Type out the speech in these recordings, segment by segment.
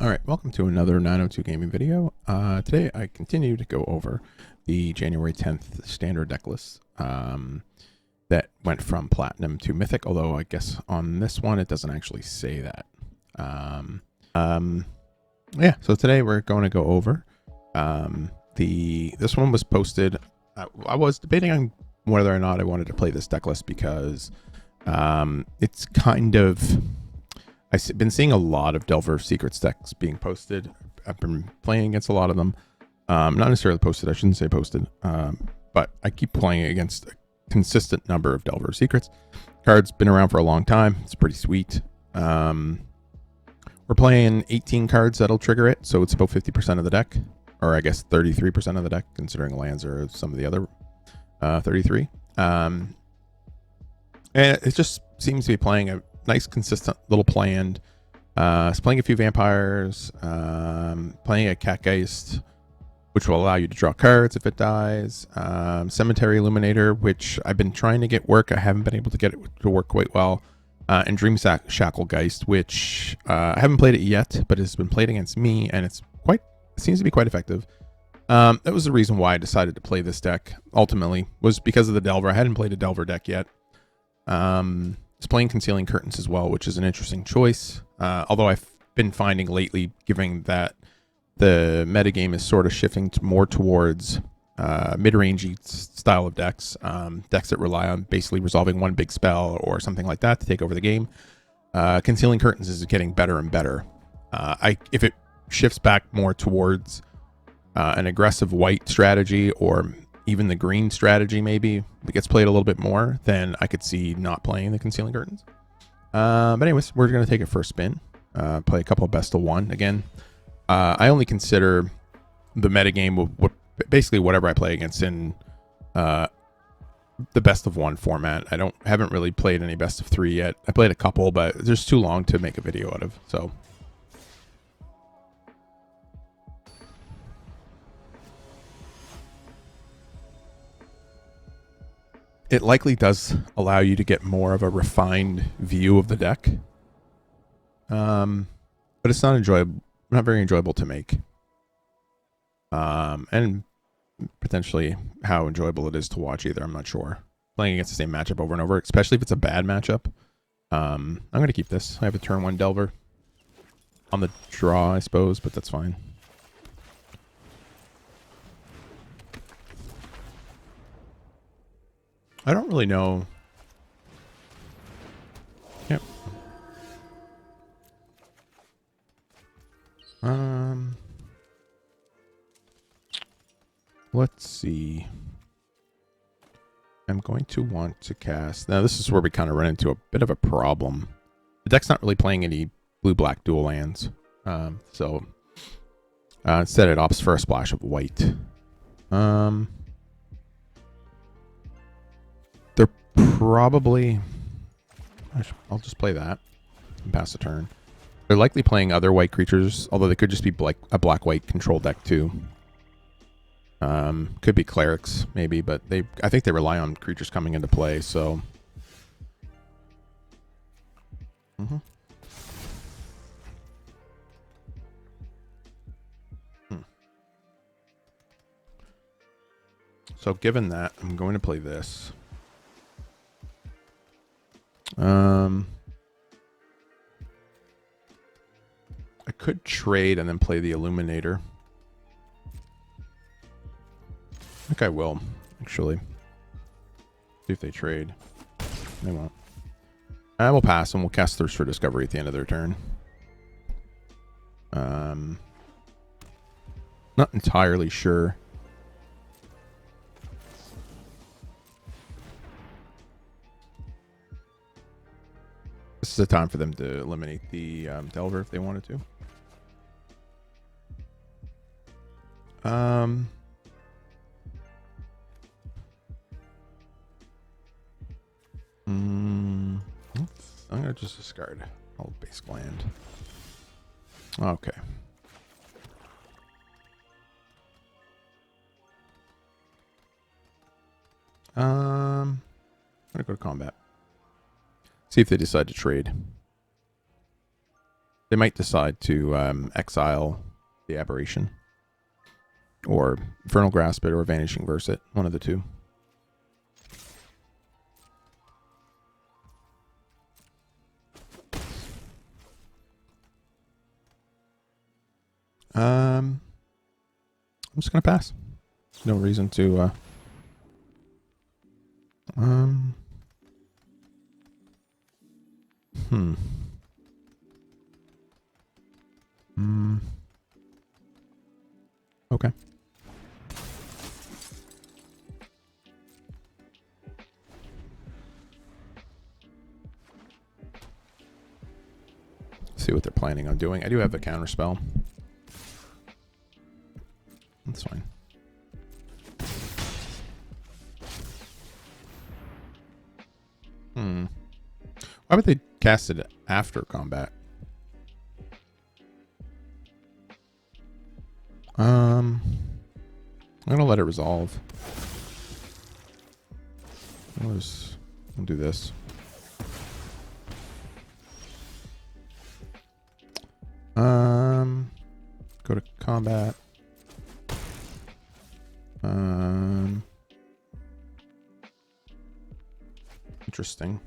All right, welcome to another 902 gaming video. Today I continue to go over the January 10th standard deck list that went from Platinum to Mythic, although I guess on this one it doesn't actually say that. Yeah, so today we're going to go over this one was posted. I was debating on whether or not I wanted to play this deck list because it's kind of... I've been seeing a lot of Delver Secrets decks being posted. I've been playing against a lot of them. Not necessarily posted, I shouldn't say posted. But I keep playing against a consistent number of Delver Secrets. Card's been around for a long time. It's pretty sweet. We're playing 18 cards that'll trigger it, so it's about 50% of the deck. Or I guess 33% of the deck, considering lands are some of the other 33. And it just seems to be playing a nice, consistent little planned. It's playing a few vampires, playing a Catgeist, which will allow you to draw cards if it dies. Cemetery Illuminator, which I've been trying to get work. I haven't been able to get it to work quite well. And Dream Shacklegeist, which I haven't played it yet, but it's been played against me, and it seems to be quite effective. That was the reason why I decided to play this deck. Ultimately, was because of the Delver. I hadn't played a Delver deck yet. It's playing Concealing Curtains as well, which is an interesting choice. Although I've been finding lately, given that the metagame is sort of shifting more towards mid-rangey style of decks, decks that rely on basically resolving one big spell or something like that to take over the game. Concealing Curtains is getting better and better. If it shifts back more towards an aggressive white strategy, or even the green strategy maybe that gets played a little bit more, then I could see not playing the Concealing Curtains. But anyways, we're going to take a first spin, play a couple of best of one. Again, I only consider the metagame basically whatever I play against in the best of one format. Haven't really played any best of three yet. I played a couple, but there's too long to make a video out of, so... It likely does allow you to get more of a refined view of the deck. But it's not very enjoyable to make. And potentially how enjoyable it is to watch either, I'm not sure. Playing against the same matchup over and over, especially if it's a bad matchup. I'm going to keep this. I have a turn 1 Delver on the draw, I suppose, but that's fine. I don't really know. Yep. Let's see. I'm going to want to cast... Now, this is where we kind of run into a bit of a problem. The deck's not really playing any blue-black dual lands. So instead it opts for a splash of white. They're probably... I'll just play that and pass the turn. They're likely playing other white creatures, although they could just be a black-white control deck too. Could be clerics, maybe, but I think they rely on creatures coming into play, so... So given that, I'm going to play this. I could trade and then play the Illuminator. I think I will, actually. See if they trade. They won't. I will pass and we'll cast Thirst for Discovery at the end of their turn. Not entirely sure. This is a time for them to eliminate the Delver if they wanted to. I'm going to just discard all base land. Okay. I'm going to go to combat. See if they decide to trade. They might decide to exile the Aberration, or Infernal Grasp it, or Vanishing Verse it. One of the two. I'm just gonna pass. No reason to. Okay. See what they're planning on doing. I do have a counter spell. That's fine. Why would they cast it after combat? I'm gonna let it resolve. I'll do this. Go to combat. Interesting.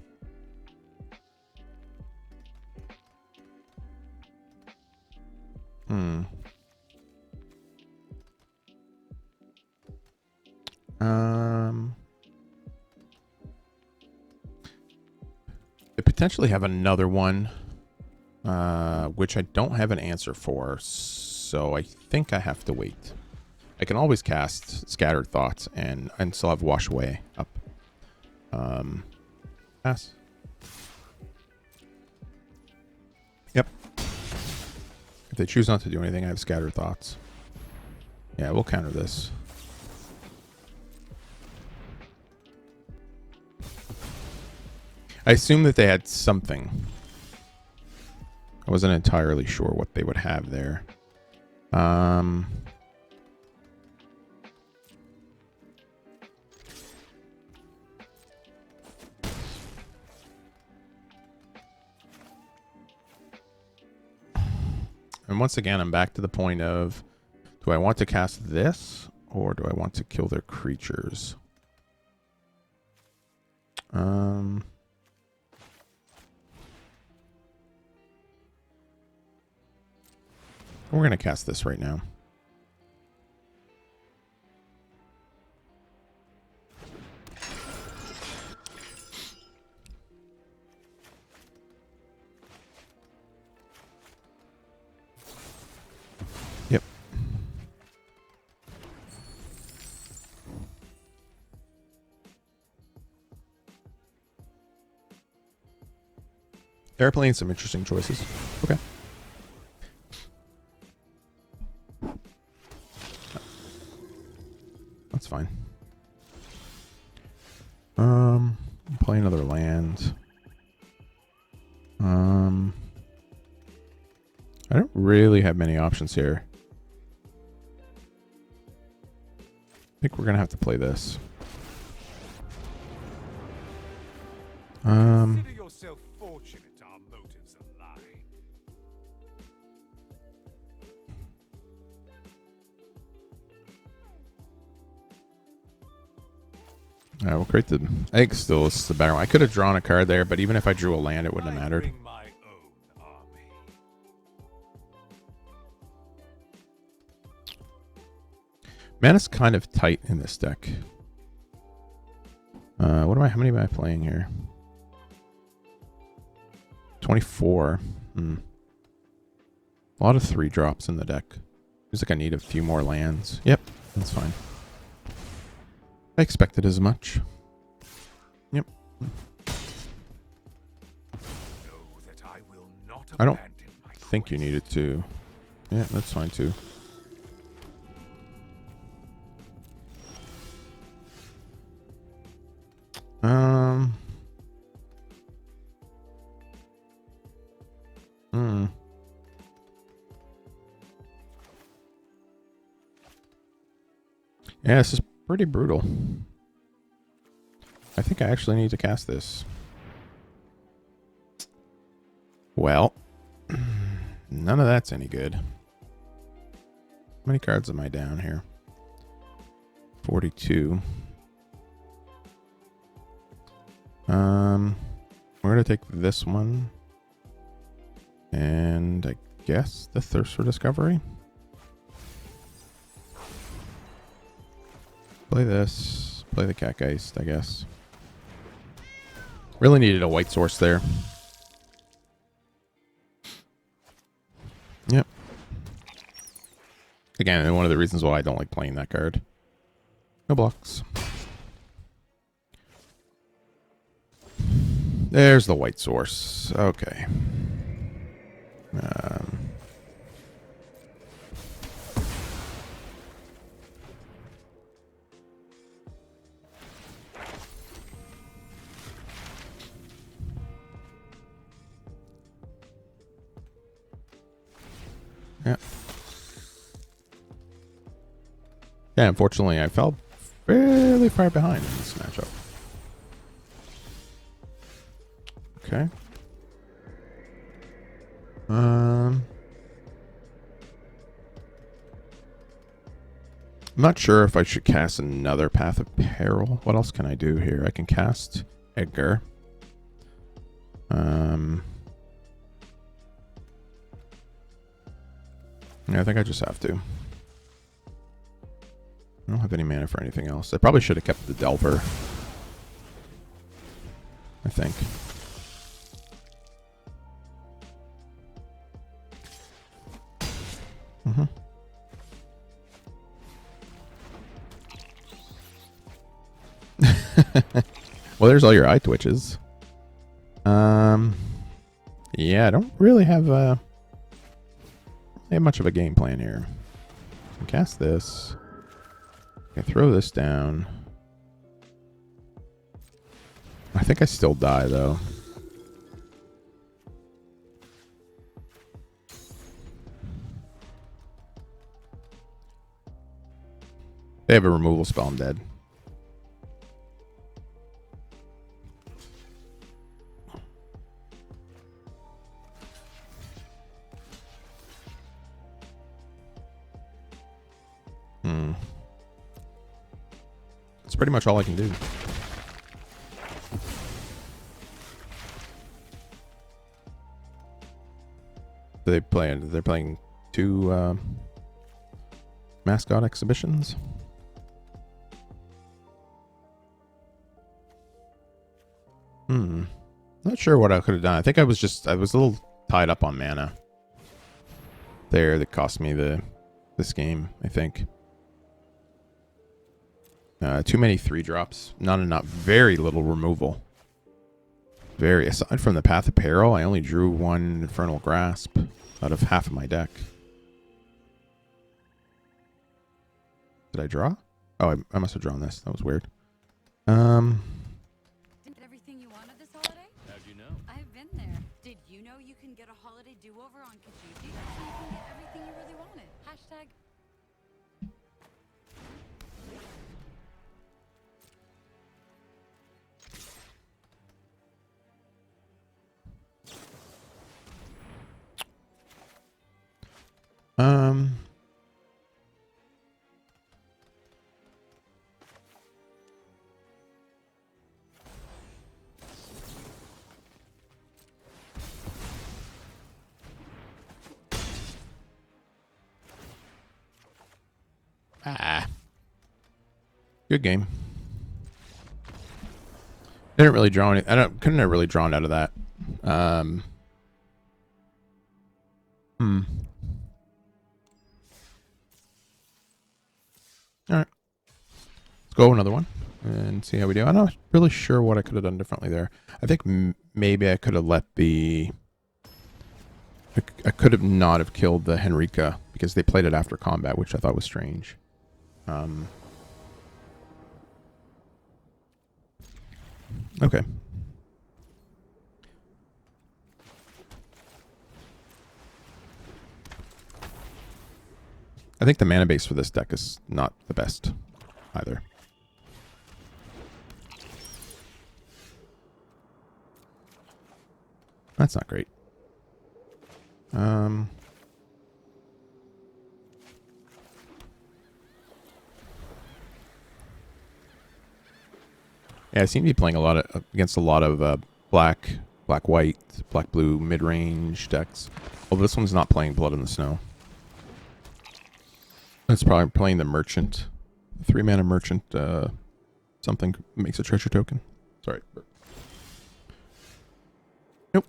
They potentially have another one, which I don't have an answer for, so I think I have to wait. I can always cast Scattered Thoughts and still have Wash Away up. Pass. Yep. If they choose not to do anything, I have Scattered Thoughts. Yeah, we'll counter this. I assume that they had something. I wasn't entirely sure what they would have there. And once again, I'm back to the point of, do I want to cast this or do I want to kill their creatures? We're going to cast this right now. Yep. They're playing some interesting choices. Okay. That's fine. Play another land. I don't really have many options here. I think we're gonna have to play this. Consider yourself fortunate our motives align. Alright, we'll create the... I think still it's the better one. I could have drawn a card there, but even if I drew a land, it wouldn't have mattered. Bring my own army. Mana's kind of tight in this deck. How many am I playing here? 24. A lot of 3 drops in the deck. Seems like I need a few more lands. Yep, that's fine. I expected as much. Yep. I don't think you needed to. Yeah, that's fine too. Yeah, this is pretty brutal. I think I actually need to cast this. Well, None of that's any good. How many cards am I down here? 42. We're gonna take this one. And I guess the Thirst for Discovery. Play this. Play the Catgeist, I guess. Really needed a white source there. Yep. Again, one of the reasons why I don't like playing that card. No blocks. There's the white source. Okay. Yeah. Yeah, unfortunately, I fell fairly far behind in this matchup. Okay. I'm not sure if I should cast another Path of Peril. What else can I do here? I can cast Edgar. Yeah, I think I just have to. I don't have any mana for anything else. I probably should have kept the Delver. I think. Well, there's all your eye twitches. Yeah, I don't really have much of a game plan here. I can cast this. I can throw this down. I think I still die though. They have a removal spell, I'm dead. That's pretty much all I can do. They're playing two mascot exhibitions. Not sure what I could have done. I think I was a little tied up on mana there that cost me this game, I think. Too many 3-drops. Not enough. Very little removal. Aside from the Path of Peril, I only drew one Infernal Grasp out of half of my deck. Did I draw? Oh, I must have drawn this. That was weird. Didn't get everything you wanted this holiday? How'd you know? I've been there. Did you know you can get a holiday do-over on Kijiji? So you can get everything you really wanted. Hashtag. Good game. Didn't really draw any. Couldn't have really drawn out of that. All right. Let's go another one and see how we do. I'm not really sure what I could have done differently there. I think maybe I could have let the. I could have not have killed the Henrika because they played it after combat, which I thought was strange. Okay. I think the mana base for this deck is not the best either. That's not great. Yeah, I seem to be playing a lot of against a lot of black, white, black blue mid range decks. Although this one's not playing Blood in the Snow. It's probably playing the Merchant, 3-mana Merchant. Something makes a treasure token. Sorry. Nope.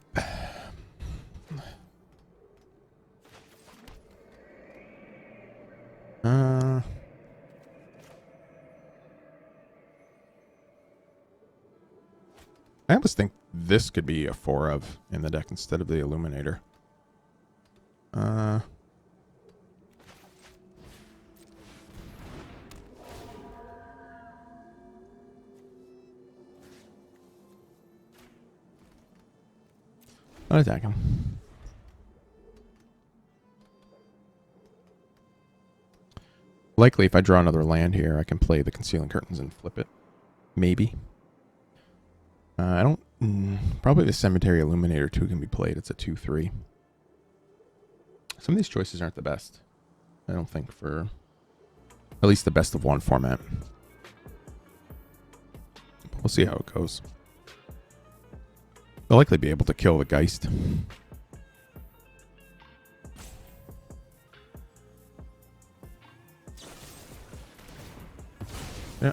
I almost think this could be a 4 of in the deck instead of the Illuminator. Not attacking. Likely, if I draw another land here, I can play the Concealing Curtains and flip it. Maybe. I don't... probably the Cemetery Illuminator 2 can be played. It's a 2/3. Some of these choices aren't the best. I don't think for... at least the best of one format. We'll see how it goes. They'll likely be able to kill the Geist. Yeah.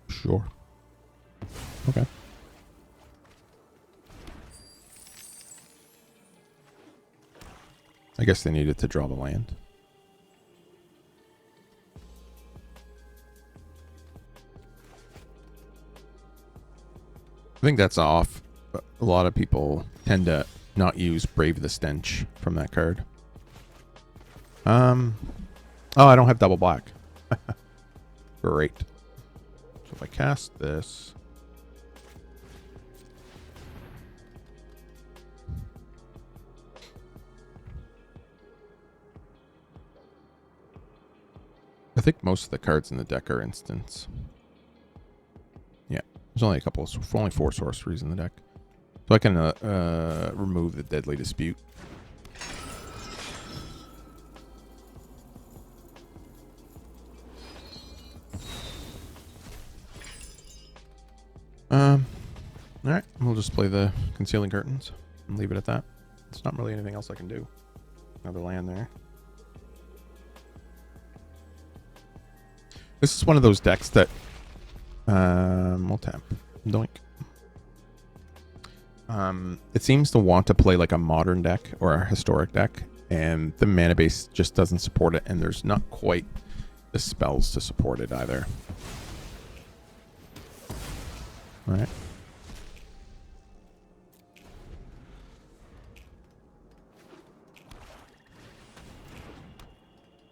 Sure. Okay. I guess they needed to draw the land. I think that's off. But a lot of people tend to not use Brave the Stench from that card. Oh, I don't have double black. Great. So if I cast this... I think most of the cards in the deck are instants. Yeah, there's only a couple, only 4 sorceries in the deck. So I can remove the Deadly Dispute. Alright, we'll just play the Concealing Curtains and leave it at that. There's not really anything else I can do. Another land there. This is one of those decks that we'll tap. Doink. It seems to want to play like a modern deck or a historic deck, and the mana base just doesn't support it, and there's not quite the spells to support it either. Alright.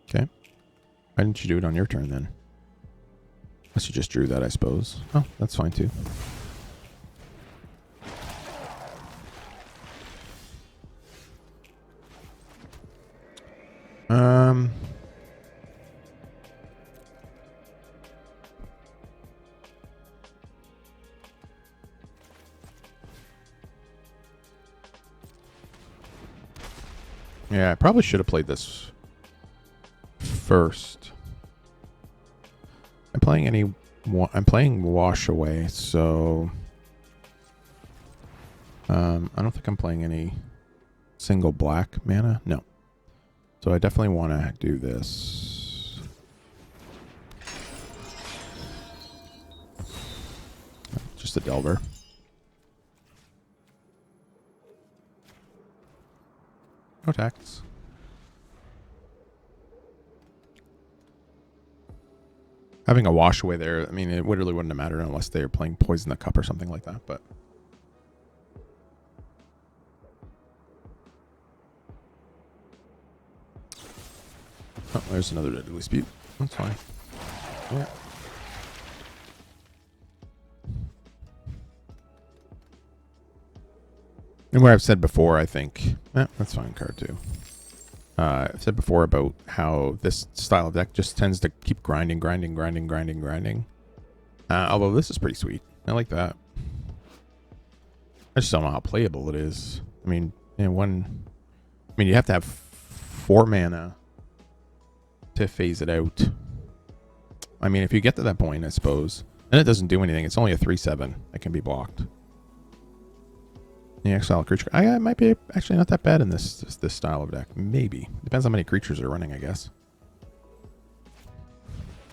Okay. Why didn't you do it on your turn then? Unless you just drew that, I suppose. Oh, that's fine too. Yeah, I probably should have played this first. I'm playing Wash Away, so I don't think I'm playing any single black mana. No. So I definitely want to do this. Just a Delver. No attacks. Having a Wash Away there, I mean, it really wouldn't have mattered unless they were playing Poison the Cup or something like that, but... Oh, there's another Deadly Dispute. That's fine. Yeah. And where I've said before, I think... that's fine, card too. I've said before about how this style of deck just tends to keep grinding. Although this is pretty sweet. I like that. I just don't know how playable it is. I mean, you have to have 4 mana to phase it out. I mean, if you get to that point, I suppose. And it doesn't do anything. It's only a 3/7 that can be blocked. The exile creature. It might be actually not that bad in this style of deck. Maybe. Depends how many creatures are running, I guess.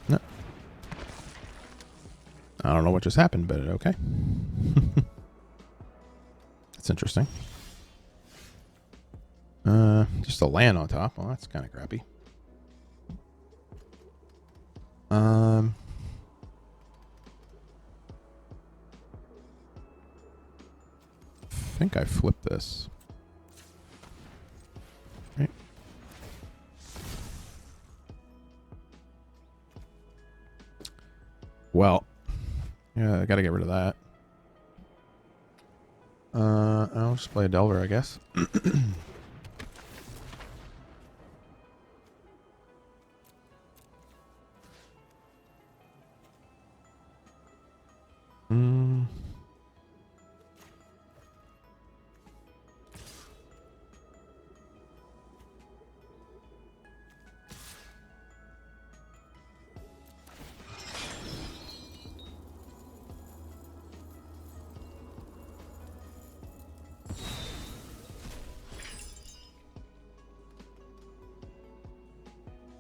No. I don't know what just happened, but okay. That's interesting. Just a land on top. Well, that's kind of crappy. I think I flipped this. Right. Well, yeah, I gotta get rid of that. I'll just play a Delver, I guess.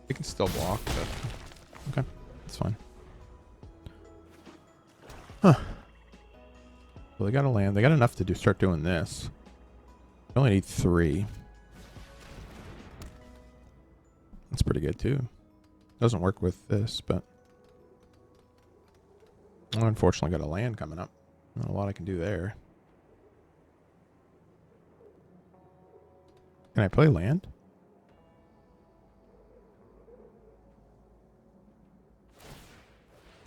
It can still block, but okay, that's fine. Huh. Well, they got a land. They got enough to start doing this. They only need 3. That's pretty good too. Doesn't work with this, but I unfortunately got a land coming up. Not a lot I can do there. Can I play land?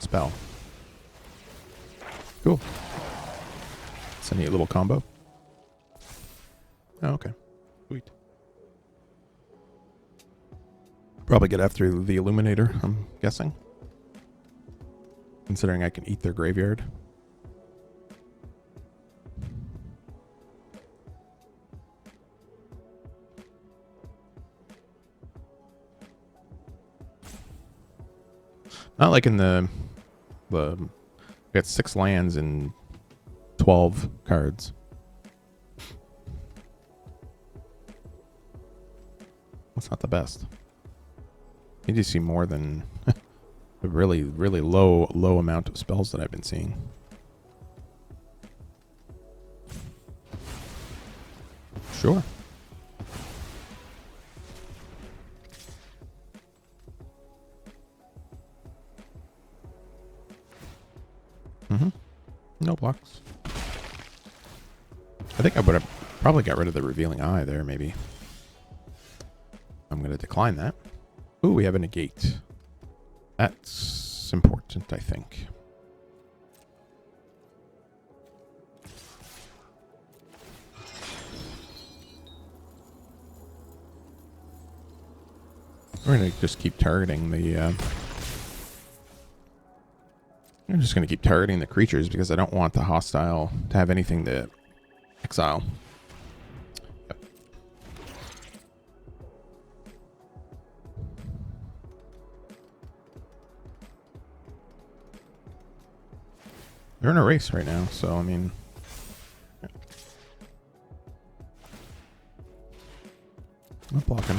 Spell. Cool. It's a neat little combo. Oh, okay. Sweet. Probably get after the Illuminator, I'm guessing. Considering I can eat their graveyard. Not like in the we got 6 lands and 12 cards. That's not the best. You need to see more than a really low amount of spells that I've been seeing. Sure. No blocks. I think I would have probably got rid of the Revealing Eye there, maybe. I'm going to decline that. Ooh, we have a negate. That's important, I think. We're going to just keep targeting the... I'm just going to keep targeting the creatures because I don't want the hostile to have anything to exile. Yep. They're in a race right now, so I mean... Yeah. I'm blocking.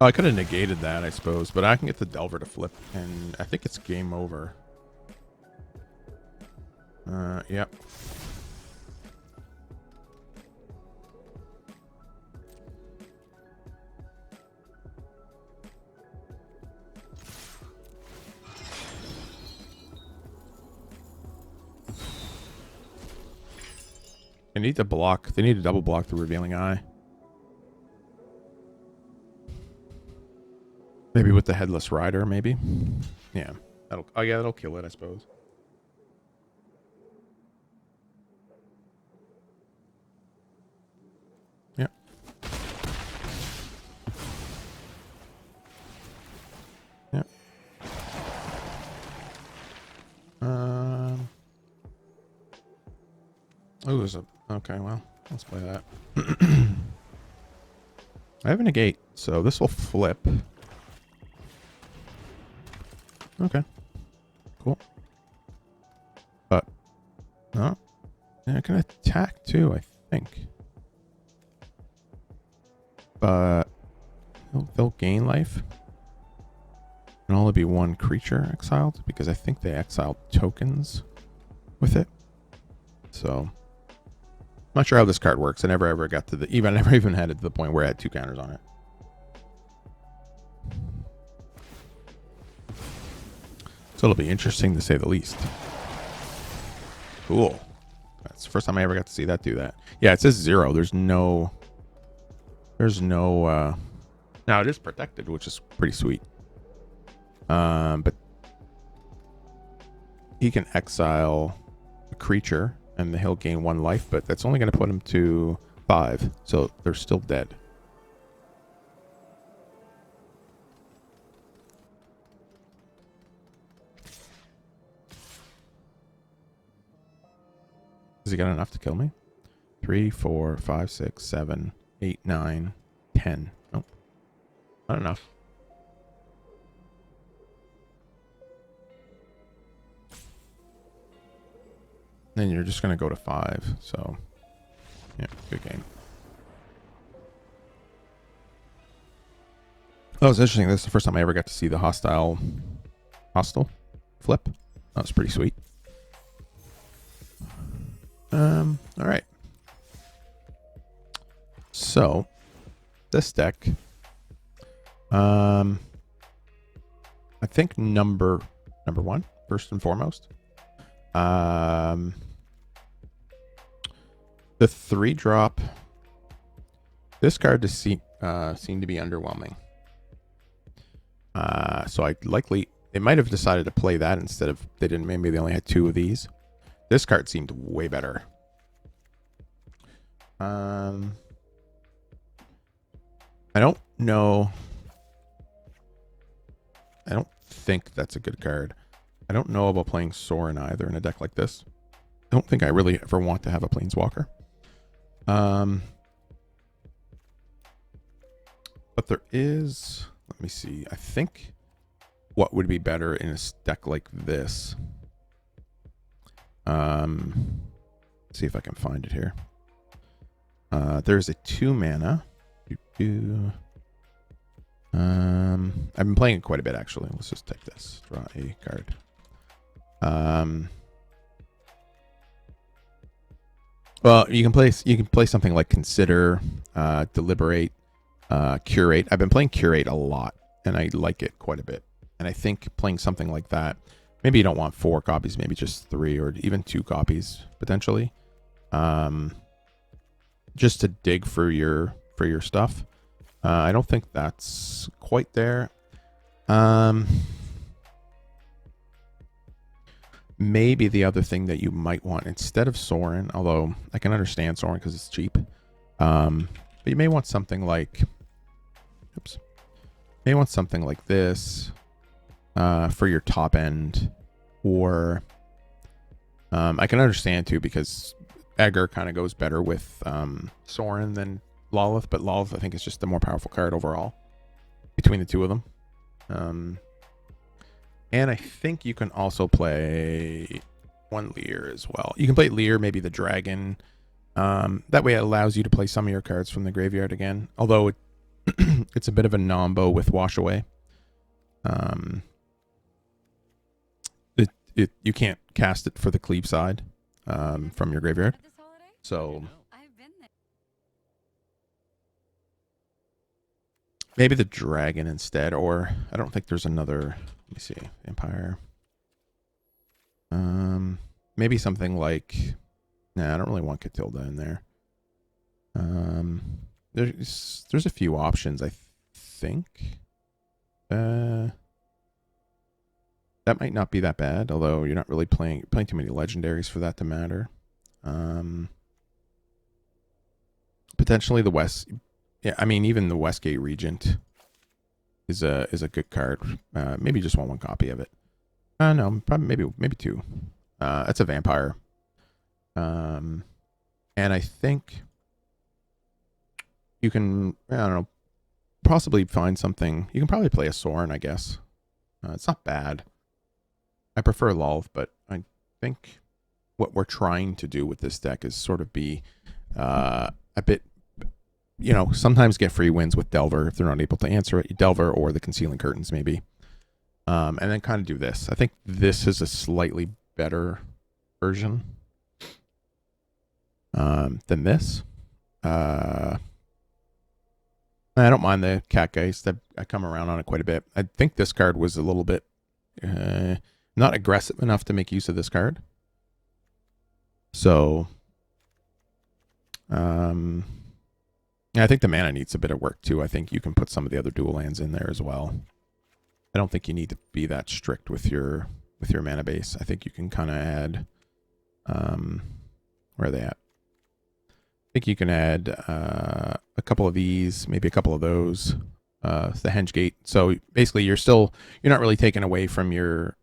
Oh, I could have negated that, I suppose, but I can get the Delver to flip, and I think it's game over. Yep. They need to block. They need to double block the Revealing Eye. Maybe with the Headless Rider, maybe. Yeah. That'll kill it, I suppose. Yep. Yep. Oh, there's a... Okay, well, let's play that. I have a negate, so this will flip. Okay. Cool. But, oh, yeah, I can attack too, I think. But they'll gain life. And only be one creature exiled because I think they exiled tokens with it. So, I'm not sure how this card works. I never ever got to I never even had it to the point where I had 2 counters on it. So it'll be interesting to say the least. Cool. That's the first time I ever got to see that do that. Yeah, it says 0. There's no now it is protected, which is pretty sweet. But he can exile a creature and he'll gain 1 life, but that's only going to put him to 5. So they're still dead. Has he got enough to kill me? 3, 4, 5, 6, 7, 8, 9, 10. Nope. Not enough. Then you're just going to go to 5. So, yeah, good game. Oh, it's interesting. This is the first time I ever got to see the hostile flip. That was pretty sweet. All right. So, this deck, I think number 1, first and foremost. The 3-drop. This card just seemed to be underwhelming. So they might have decided to play that instead of maybe they only had 2 of these. This card seemed way better. I don't know. I don't think that's a good card. I don't know about playing Sorin either in a deck like this. I don't think I really ever want to have a Planeswalker. But there is, let me see. I think what would be better in a deck like this. Let's see if I can find it here. There's a 2 mana. I've been playing it quite a bit actually. Let's just take this. Draw a card. Well, you can play something like Consider, Deliberate, Curate. I've been playing Curate a lot, and I like it quite a bit. And I think playing something like that, maybe you don't want 4 copies, maybe just 3 or even 2 copies potentially, just to dig for your stuff. I don't think that's quite there. Maybe the other thing that you might want instead of Sorin, although I can understand Sorin because it's cheap, but you may want something like, this for your top end, or I can understand too because Egger kind of goes better with Sorin than Lolith, but Lolith I think is just the more powerful card overall between the 2 of them. And I think you can also play 1 Leer as well. You can play Leer, maybe the Dragon. That way it allows you to play some of your cards from the graveyard again. Although it's a bit of a nombo with Wash Away. You can't cast it for the cleave side from your graveyard. So maybe the Dragon instead, or I don't think there's another. Let me see. Empire. Maybe something like. Nah, I don't really want Catilda in there. There's a few options, I think. That might not be that bad, although you're not really playing too many legendaries for that to matter. Potentially the West. Yeah, I mean even the Westgate Regent is a good card. Maybe just want 1 copy of it. No, probably maybe 2. That's a vampire. And I think you can, I don't know, possibly find something. You can probably play a Sorin, I guess. It's not bad. I prefer Lolth, but I think what we're trying to do with this deck is sort of be a bit, sometimes get free wins with Delver if they're not able to answer it. Delver or the Concealing Curtains maybe. And then kind of do this. I think this is a slightly better version than this. I don't mind the Catgeist. I come around on it quite a bit. I think this card was a little bit not aggressive enough to make use of this card. So, I think the mana needs a bit of work too. I think you can put some of the other dual lands in there as well. I don't think you need to be that strict with your mana base. I think you can kind of add, where are they at? I think you can add a couple of these, maybe a couple of those, the Henge Gate. So basically, you're not really taking away from your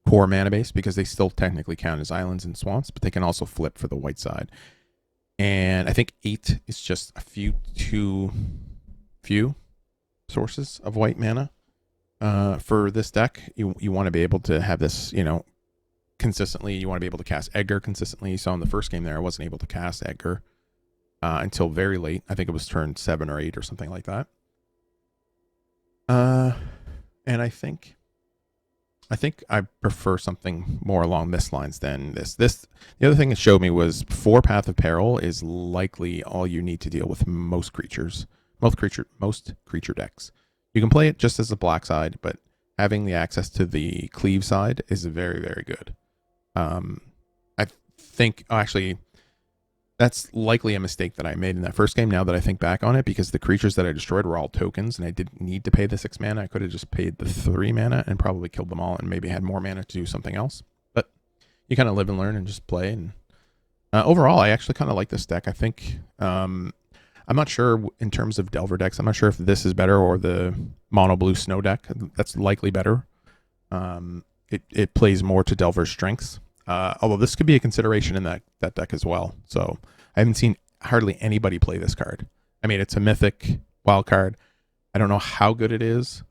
core mana base because they still technically count as islands and swamps, but they can also flip for the white side. And I think 8 is just too few sources of white mana for this deck. You want to be able to have this, consistently. You want to be able to cast Edgar consistently. So in the first game there, I wasn't able to cast Edgar until very late. I think it was turn 7 or 8 or something like that. And I think I prefer something more along this lines than this. The other thing it showed me was 4 Path of Peril is likely all you need to deal with most creature decks. You can play it just as the black side, but having the access to the cleave side is very, very good. I think actually that's likely a mistake that I made in that first game now that I think back on it, because the creatures that I destroyed were all tokens and I didn't need to pay the 6 mana. I could have just paid the 3 mana and probably killed them all and maybe had more mana to do something else. But you kind of live and learn and just play. And overall, I actually kind of like this deck. I think I'm not sure in terms of Delver decks. I'm not sure if this is better or the mono blue snow deck. That's likely better. It plays more to Delver's strengths. Although this could be a consideration in that deck as well. So I haven't seen hardly anybody play this card. I mean, it's a mythic wild card. I don't know how good it is.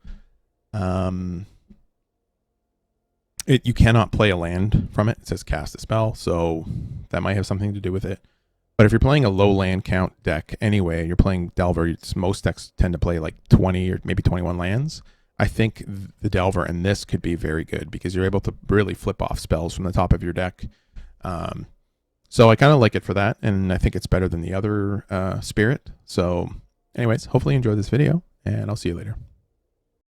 You cannot play a land from it. It says cast a spell, so that might have something to do with it. But if you're playing a low land count deck anyway, you're playing Delver, most decks tend to play like 20 or maybe 21 lands. I think the Delver and this could be very good because you're able to really flip off spells from the top of your deck. So I kind of like it for that, and I think it's better than the other Spirit. So anyways, hopefully you enjoyed this video, and I'll see you later.